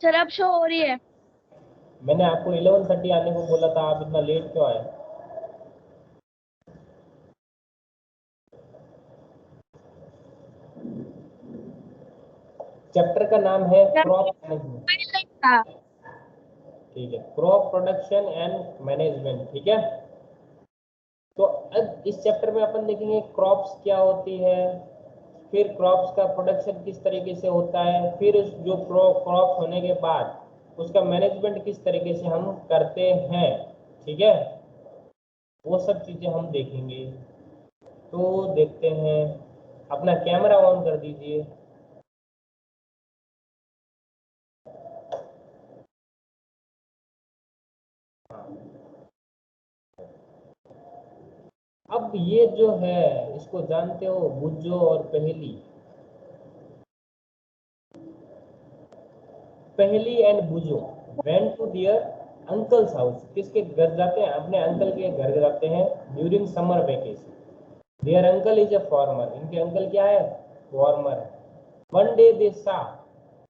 Sir अब show हो रही है। मैंने आपको 11:30 आने को बोला था, आप इतना लेट क्यों आए? चैप्टर का नाम है क्रॉप मैनेजमेंट। हाँ। ठीक है, क्रॉप प्रोडक्शन एंड मैनेजमेंट। ठीक है, तो अब इस चैप्टर में अपन देखेंगे क्रॉप्स क्या होती है, फिर क्रॉप्स का प्रोडक्शन किस तरीके से होता है, फिर उस जो क्रॉप होने के बाद उसका मैनेजमेंट किस तरीके से हम करते हैं। ठीक है, वो सब चीजें हम देखेंगे। तो देखते हैं, अपना कैमरा ऑन कर दीजिए। अब ये जो है इसको जानते हो, बुज्जो और पहेली। Paheli and Bujjo went to their uncle's house. किसके घर जाते हैं? अपने अंकल के घर जाते हैं during summer vacation. There uncle is a farmer. इनके अंकल क्या है? फार्मर है। वन डे दे सा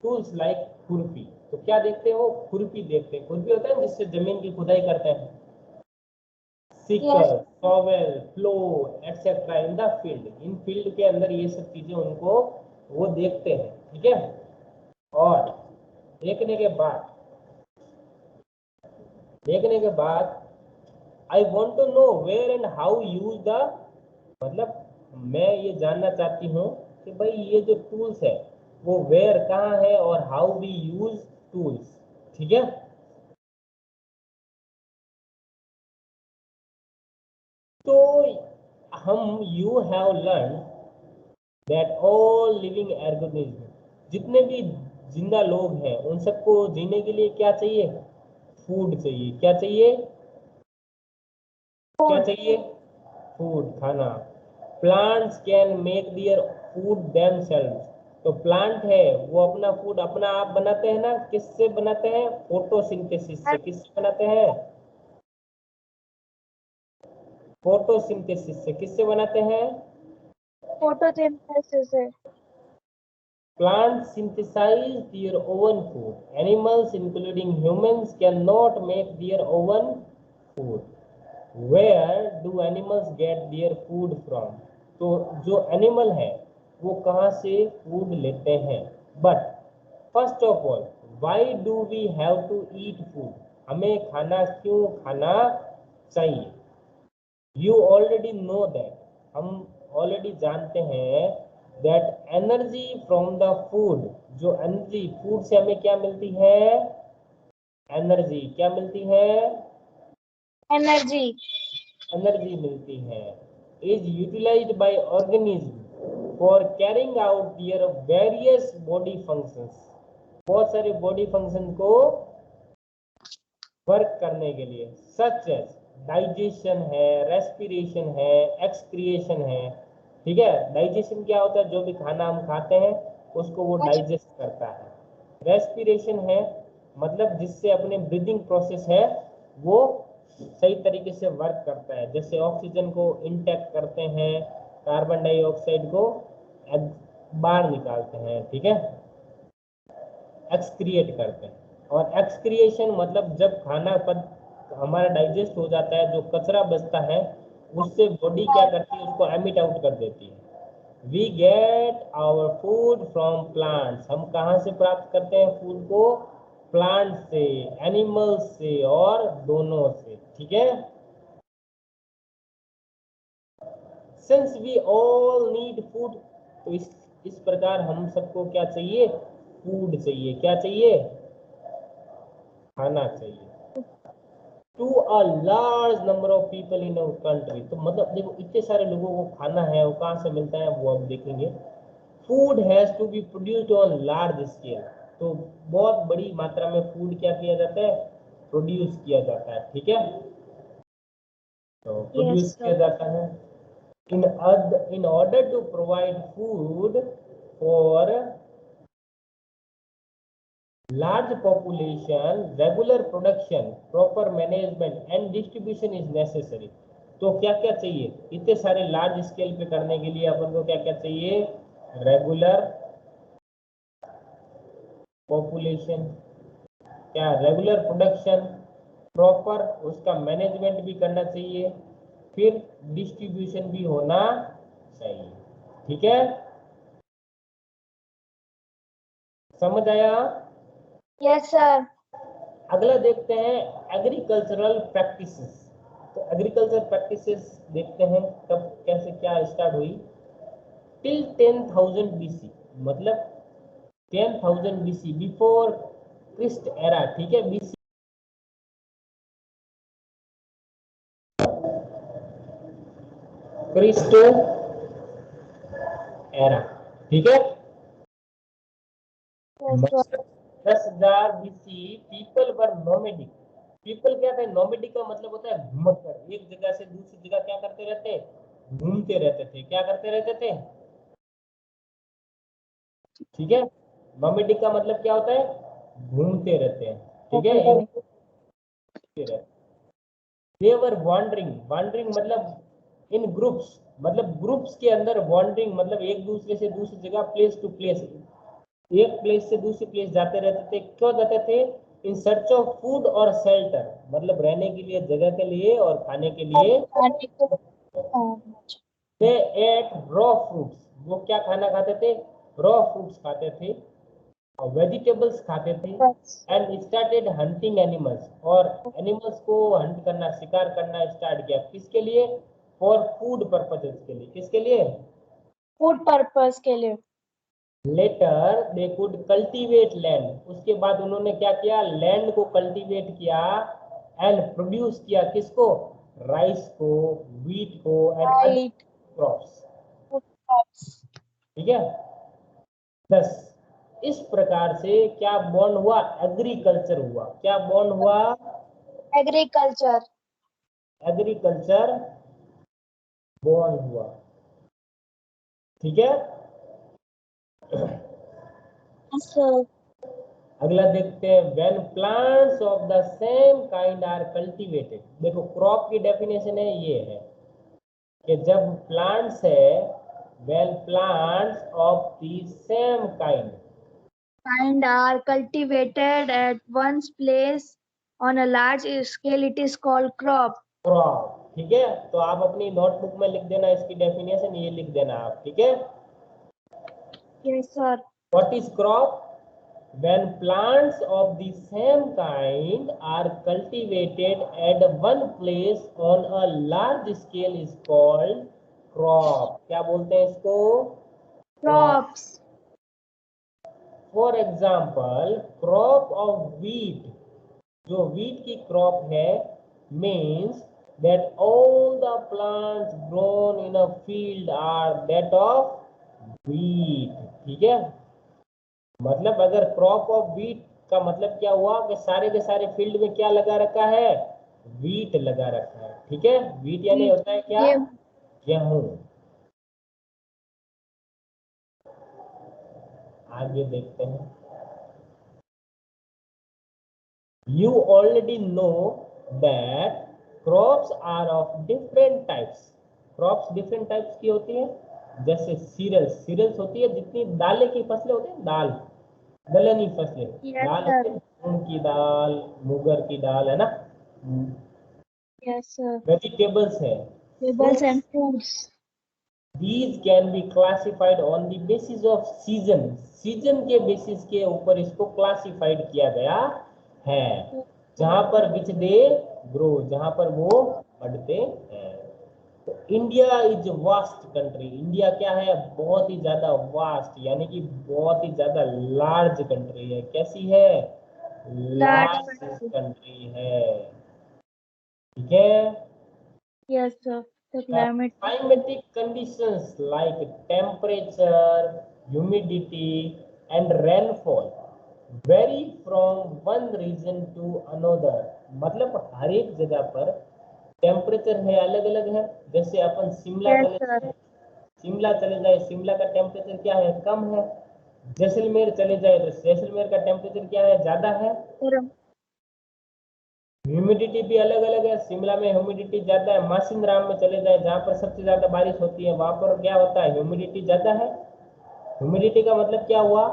टूल्स लाइक खुरपी। तो क्या देखते हो? खुरपी देखते हैं। खुरपी होता है जिससे जमीन की खुदाई करते हैं। Sickle, shovel, plough etcetera in the field. इन फील्ड के अंदर ये सब चीजें उनको वो देखते हैं। ठीक है, और देखने के बाद I want to know where and how use the, मतलब मैं ये जानना चाहती हूँ कि भाई ये जो टूल्स है वो वेयर कहाँ है और हाउ वी यूज टूल्स। ठीक है, तो हम you have learn that all living organism, जितने भी जिंदा लोग हैं उन सबको जीने के लिए क्या चाहिए? फूड चाहिए। क्या चाहिए? क्या चाहिए? फूड, खाना। Plants can make their food themselves. तो प्लांट है वो अपना फूड अपना आप बनाते हैं ना। किससे बनाते हैं? फोटोसिंथेसिस से। किससे बनाते हैं? फोटोसिंथेसिस से। किससे बनाते हैं? फोटोसिंथेसिस है। Plants synthesize their own food. Animals, including humans, cannot make their own food. Where do animals get their food from? तो जो एनिमल है वो कहाँ से फूड लेते हैं? But first of all, why do we have to eat food? हमें खाना क्यों खाना चाहिए? यू ऑलरेडी नो दैट, हम ऑलरेडी जानते हैं that energy from the food, जो एनर्जी फूड से हमें क्या मिलती है? एनर्जी क्या मिलती है? एनर्जी। एनर्जी मिलती है। Is utilised by organism for carrying out their various body functions. बहुत सारे बॉडी फंक्शन को वर्क करने के लिए, सच एज डाइजेशन है, रेस्पिरेशन है, एक्सक्रिएशन है। ठीक है, डाइजेशन क्या होता है? जो भी खाना हम खाते हैं उसको वो डाइजेस्ट करता है। रेस्पिरेशन है मतलब जिससे अपने ब्रीदिंग प्रोसेस है वो सही तरीके से वर्क करता है। जैसे ऑक्सीजन को इंटेक करते हैं, कार्बन डाइऑक्साइड को बाहर निकालते हैं। ठीक है, एक्सक्रिएट करते हैं। और एक्सक्रिएशन मतलब जब खाना हमारा डाइजेस्ट हो जाता है, जो कचरा बचता है उससे बॉडी क्या करती है? उसको एमिट आउट कर देती है। We get our food from plants. हम कहाँ से प्राप्त करते हैं फूड को? प्लांट से, एनिमल्स से, और दोनों से। ठीक है, since we all need food, तो इस प्रकार हम सबको क्या चाहिए? फूड चाहिए। क्या चाहिए? खाना चाहिए। To a large number of people in our country. तो मतलब देखो इतने सारे लोगों को खाना है, वो कहाँ से मिलता है वो अब देखेंगे। Food has to be produced on large scale. तो बहुत बड़ी मात्रा में फूड क्या किया जाता है? प्रोड्यूस किया जाता है। ठीक है, तो प्रोड्यूस किया जाता है। In order to provide food for large population, regular production, proper management and distribution is necessary। तो क्या क्या चाहिए? इतने सारे लार्ज स्केल पे करने के लिए अपन को क्या क्या चाहिए? रेगुलर पॉपुलेशन, क्या रेगुलर प्रोडक्शन, प्रॉपर उसका मैनेजमेंट भी करना चाहिए, फिर डिस्ट्रीब्यूशन भी होना चाहिए। ठीक है, समझ आया? Yes sir. अगला देखते हैं एग्रीकल्चरल प्रैक्टिसेस। तो एग्रीकल्चर प्रैक्टिसेस देखते हैं कब कैसे क्या स्टार्ट हुई। टिल 10,000 BC, मतलब 10,000 BC, बिफोर क्रिस्ट एरा। ठीक है, BC क्रिस्ट एरा। ठीक है, yes sir. 10,000 BC people were nomadic. People क्या थे? नोमेडिक का मतलब होता है घुमक्कर, एक जगह से दूसरी जगह क्या करते रहते? घूमते रहते थे। क्या करते रहते थे? ठीक है, नोमेडिक का मतलब क्या होता है? घूमते रहते हैं। ठीक है, एक घूमते रहते। दे वर वॉन्डरिंग, वॉन्डरिंग मतलब इन ग्रुप्स, मतलब ग्रुप्स के अंदर वॉन्डरिंग मतलब एक दूसरे से दूसरी जगह, प्लेस टू प्लेस, एक प्लेस से दूसरी प्लेस जाते रहते थे। क्यों जाते थे? इन सर्च ऑफ फूड और शेल्टर, मतलब रहने के लिए, जगह के लिए और खाने के लिए। दे एट रॉ फ्रूट्स, वो क्या खाना खाते थे? रॉ फ्रूट्स खाते थे, वेजिटेबल्स खाते थे। एंड स्टार्टेड हंटिंग एनिमल्स, और एनिमल्स को हंट करना, शिकार करना स्टार्ट किया। किसके लिए? फॉर फूड पर्पजेस के लिए। किसके लिए? फूड पर्पस के लिए। Later they could cultivate land, उसके बाद उन्होंने क्या किया? लैंड को कल्टीवेट किया एंड प्रोड्यूस किया। किसको? राइस को, व्हीट को and other right. Crops. Food crops. ठीक है, 10 इस प्रकार से क्या बॉन्ड हुआ? एग्रीकल्चर हुआ। क्या बॉन्ड हुआ? एग्रीकल्चर। एग्रीकल्चर बॉन्ड हुआ। ठीक है, सर। अगला देखते हैं। When plants of the same kind are cultivated. देखो क्रॉप की डेफिनेशन है, ये है कि जब प्लांट्स है, when plants of the same kind And are cultivated at one's place on a large scale, it is called crop. Crop. ठीक है, तो आप अपनी नोटबुक में लिख देना इसकी डेफिनेशन, ये लिख देना आप। ठीक है, Yes, sir. What is crop? When plants of the same kind are cultivated at one place on a large scale is called crop. क्या बोलते हैं इसको? Crop. Crops. For example crop of wheat, जो व्हीट की crop है, means that all the plants grown in a field are that of wheat. ठीक है, मतलब अगर क्रॉप ऑफ व्हीट का मतलब क्या हुआ कि सारे के सारे फील्ड में क्या लगा रखा है? व्हीट लगा रखा है। ठीक है, व्हीट यानी होता है क्या? ये गेहूं। आगे देखते हैं। You already know that crops are of different types. Crops different types की होती है, जैसे सीरियल्स, सीरियल्स होती है जितनी दालें की फसलें होती है, दाल, दलहनी फसलें, yes, दाल sir. होती है, मूंग की दाल, मुगर की दाल, है ना। Yes, sir. वेजिटेबल्स है, Vegetables fruits। and fruits. These can be classified on the basis of season, season के बेसिस के ऊपर इसको क्लासिफाइड किया गया है, जहां पर विच दे ग्रो, जहां पर वो बढ़ते हैं। तो India is vast country. India क्या है? बहुत ही ज्यादा वास्ट, यानी कि बहुत ही ज्यादा लार्ज कंट्री है। कैसी है? Large large country. कंट्री है। ठीक है, Yes, sir. The climate. climatic conditions like temperature, humidity, and rainfall vary from one region to another. मतलब हर एक जगह पर टेम्परेचर है, अलग अलग है। जैसे अपन शिमला Yes, चले sir. जाए, शिमला चले जाए, शिमला का टेम्परेचर क्या है? कम है। जैसलमेर चले जाए तो जैसलमेर का टेम्परेचर क्या है? ज्यादा है। Sir. ह्यूमिडिटी भी अलग अलग है, शिमला में ह्यूमिडिटी ज्यादा है। मासिनराम में चले जाए, जहाँ पर सबसे ज्यादा बारिश होती है, वहां पर क्या होता है? ह्यूमिडिटी ज्यादा है। ह्यूमिडिटी का मतलब क्या हुआ?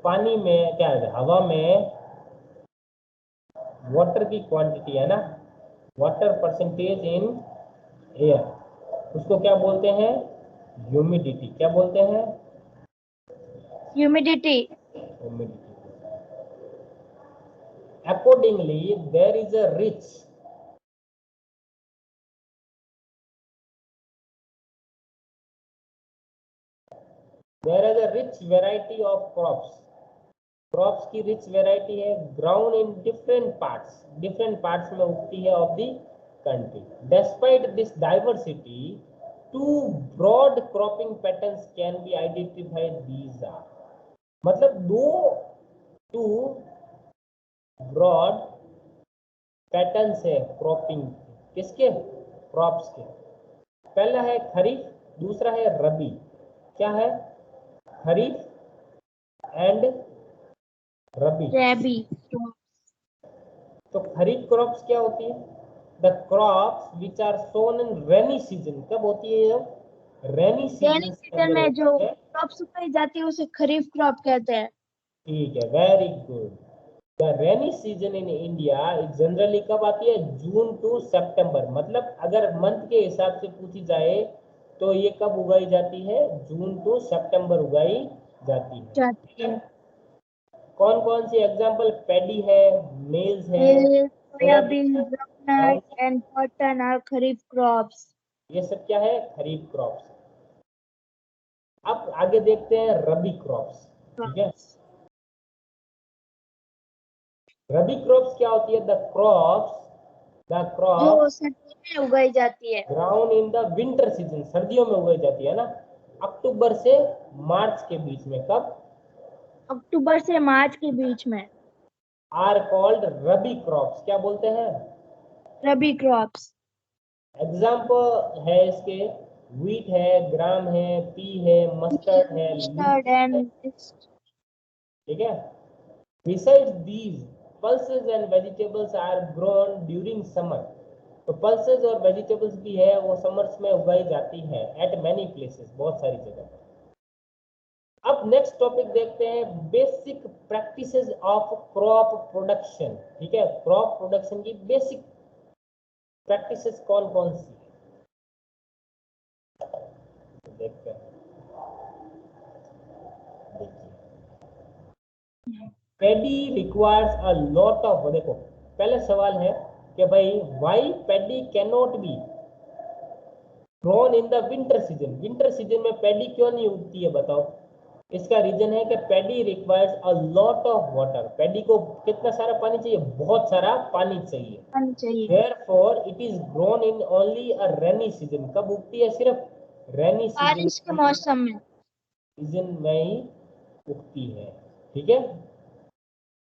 पानी में क्या है? हवा में वाटर की क्वांटिटी है ना, वाटर परसेंटेज इन एयर, उसको क्या बोलते हैं? ह्यूमिडिटी। क्या बोलते हैं? Humidity. Humidity. Accordingly, there is a rich variety of crops. Crops की रिच वैरायटी है, ग्राउंड इन डिफरेंट पार्ट्स में उगती है of the country. Despite this diversity, two broad cropping patterns can be identified. These are, मतलब two broad patterns है cropping, किसके? Crops के। पहला है खरीफ, दूसरा है रबी। क्या है? खरीफ एंड रबी। तो खरीफ क्रॉप्स क्या होती है? The crops which are sown in rainy season. कब होती है ये? रेनी सीजन में जो क्रॉप्स उगाई जाती है उसे खरीफ क्रॉप कहते हैं। ठीक है, very good. The rainy season in India generally कब आती है? जून टू सितंबर। मतलब अगर मंथ के हिसाब से पूछी जाए तो ये कब उगाई जाती है? जून टू सितंबर उगाई जाती है। कौन कौन सी एग्जाम्पल? पैडी है, मेज है, soyabean, groundnut and cotton are kharif crops. ये सब क्या है? खरीफ क्रॉप्स। अब आगे देखते हैं रबी क्रॉप्स। ठीक है, रबी क्रॉप्स क्या होती है? द क्रॉप्स जो सर्दियों में उगाई जाती है। Grown in the winter season, सर्दियों में उगाई जाती है ना, अक्टूबर से मार्च के बीच में। कब? अक्टूबर से मार्च के बीच में। Are called rabi crops. क्या बोलते हैं? रबी क्रॉप्स। एग्जाम्पल है इसके, व्हीट है, ग्राम है, पी है, मस्टर्ड है, ठीक है। Besides these, pulses and vegetables are grown during summer. तो pulses और vegetables भी है, वो summers में उगाई जाती है at many places, बहुत सारी जगह पर। अब नेक्स्ट टॉपिक देखते हैं, basic practices of crop production. ठीक है, क्रॉप प्रोडक्शन की बेसिक प्रैक्टिसेस कौन कौन सी है, देखते हैं। Paddy requires a lot of, देखो पहले सवाल है कि भाई why paddy can not be grown in the winter season. Winter season में पैडी क्यों नहीं उगती है, बताओ। इसका रीजन है कि paddy requires a lot of water. Paddy को कितना सारा पानी चाहिए? बहुत सारा पानी चाहिए। Therefore, it is grown in only a rainy season. कब उगती है? सिर्फ रेनी सीजन, बारिश के मौसम में, सीजन में ही उगती है। ठीक है।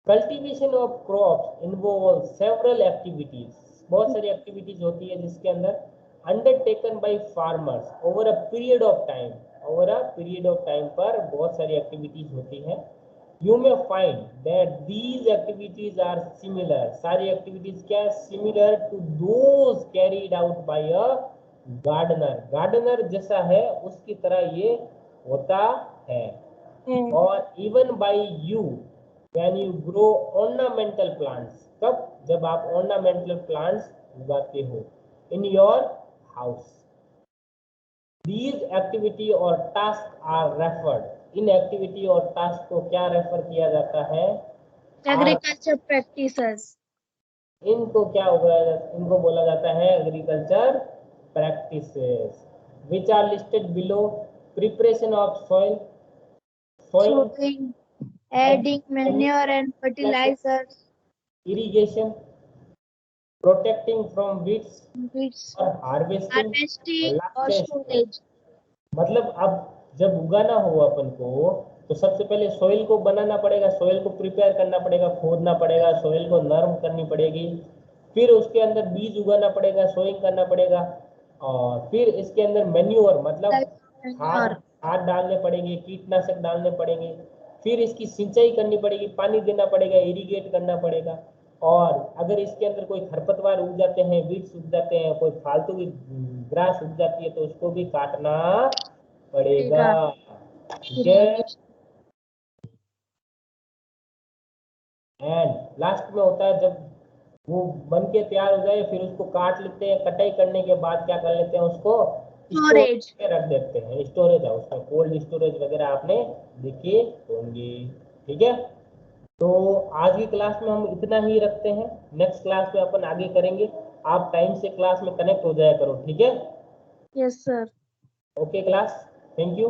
Cultivation of crops involve several activities, बहुत सारी एक्टिविटीज होती है जिसके अंदर undertaken by farmers over a period of time. Over a period of time पर बहुत सारी एक्टिविटीज होती है। You may find that these activities are similar. सारी एक्टिविटीज क्या है? Similar to those carried out by a gardener. Gardener जैसा है उसकी तरह ये होता है। और even by you when you grow ornamental plants। कब? जब आप ornamental plants उगाते हो in your house। these activity और task are referred, इन एक्टिविटी और टास्क को क्या रेफर किया जाता है? Agriculture practices. इनको क्या होगा? इनको बोला जाता है agriculture practices, which are listed below. Preparation of soil, Sowing, adding manure and fertilizers, irrigation, protecting from weeds और harvesting और storage। मतलब अब जब उगाना हो अपन को तो सबसे पहले सॉइल को बनाना पड़ेगा, सॉइल को प्रिपेयर करना पड़ेगा, खोदना पड़ेगा, सॉइल को नरम करनी पड़ेगी, फिर उसके अंदर बीज उगाना पड़ेगा, सोइंग करना पड़ेगा, और फिर इसके अंदर मैन्योर मतलब खाद डालने पड़ेंगे, कीटनाशक डालने पड़ेंगे, फिर इसकी सिंचाई करनी पड़ेगी, पानी देना पड़ेगा, इरिगेट करना पड़ेगा। और अगर इसके अंदर कोई खरपतवार उग जाते हैं, वीड्स उग जाते हैं, कोई फालतू की ग्रास उग जाती है तो उसको भी काटना पड़ेगा। ठीक है। एंड लास्ट में होता है जब वो बन के तैयार हो जाए, फिर उसको काट लेते हैं, कटाई करने के बाद क्या कर लेते हैं, उसको स्टोरेज। स्टोरेज में रख देते हैं। स्टोरेज है उसमें, कोल्ड स्टोरेज वगैरह आपने देखे होंगे। ठीक है, तो आज की क्लास में हम इतना ही रखते हैं, नेक्स्ट क्लास में अपन आगे करेंगे। आप टाइम से क्लास में कनेक्ट हो जाया करो, ठीक है। Yes sir. Okay class, thank you.